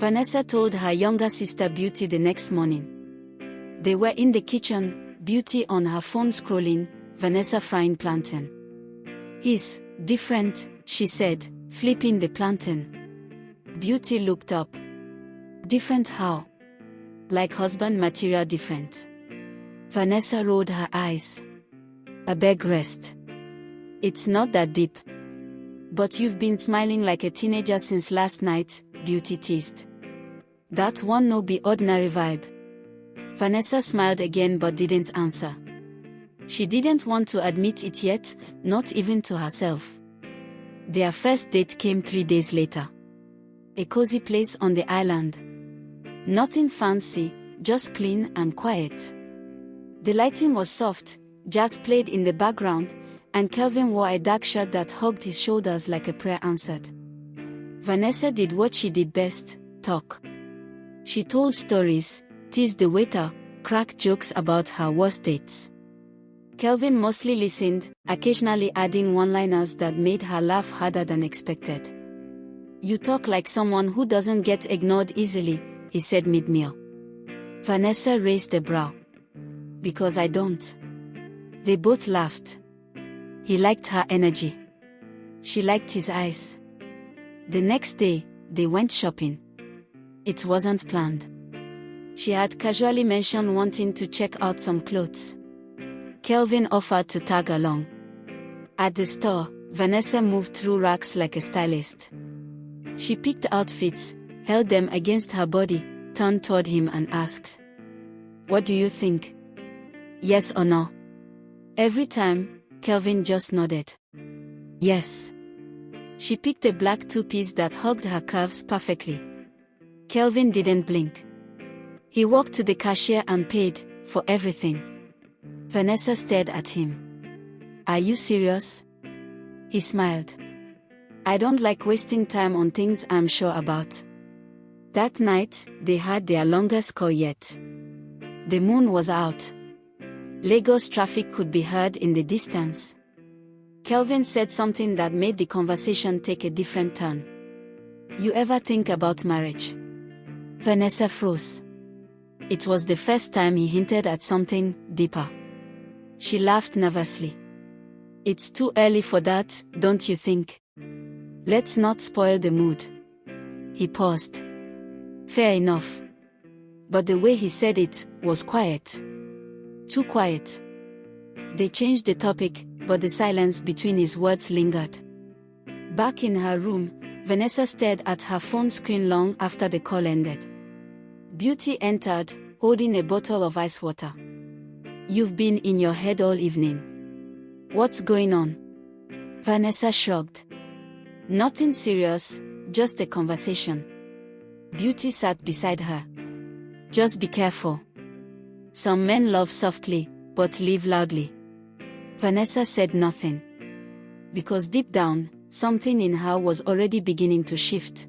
Vanessa told her younger sister Beauty the next morning. They were in the kitchen, Beauty on her phone scrolling, Vanessa frying plantain. "He's different," she said, flipping the plantain. Beauty looked up. "Different how?" "Like husband material different." Vanessa rolled her eyes. "I beg rest. It's not that deep." "But you've been smiling like a teenager since last night," Beauty teased. "That one no be ordinary vibe." Vanessa smiled again but didn't answer. She didn't want to admit it yet, not even to herself. Their first date came 3 days later. A cozy place on the island. Nothing fancy, just clean and quiet. The lighting was soft, jazz played in the background, and Kelvin wore a dark shirt that hugged his shoulders like a prayer answered. Vanessa did what she did best, talk. She told stories, teased the waiter, cracked jokes about her worst dates. Kelvin mostly listened, occasionally adding one-liners that made her laugh harder than expected. "You talk like someone who doesn't get ignored easily," he said mid-meal. Vanessa raised a brow. "Because I don't." They both laughed. He liked her energy. She liked his eyes. The next day, they went shopping. It wasn't planned. She had casually mentioned wanting to check out some clothes. Kelvin offered to tag along. At the store, Vanessa moved through racks like a stylist. She picked outfits, held them against her body, turned toward him and asked, "What do you think? Yes or no?" Every time, Kelvin just nodded. Yes. She picked a black two-piece that hugged her curves perfectly. Kelvin didn't blink. He walked to the cashier and paid for everything. Vanessa stared at him. "Are you serious?" He smiled. "I don't like wasting time on things I'm sure about." That night, they had their longest call yet. The moon was out. Lagos traffic could be heard in the distance. Kelvin said something that made the conversation take a different turn. "You ever think about marriage?" Vanessa froze. It was the first time he hinted at something deeper. She laughed nervously. "It's too early for that, don't you think? Let's not spoil the mood." He paused. "Fair enough." But the way he said it was quiet. Too quiet. They changed the topic, but the silence between his words lingered. Back in her room, Vanessa stared at her phone screen long after the call ended. Beauty entered, holding a bottle of ice water. "You've been in your head all evening. What's going on?" Vanessa shrugged. "Nothing serious, just a conversation." Beauty sat beside her. "Just be careful. Some men love softly, but live loudly." Vanessa said nothing. Because deep down, something in her was already beginning to shift.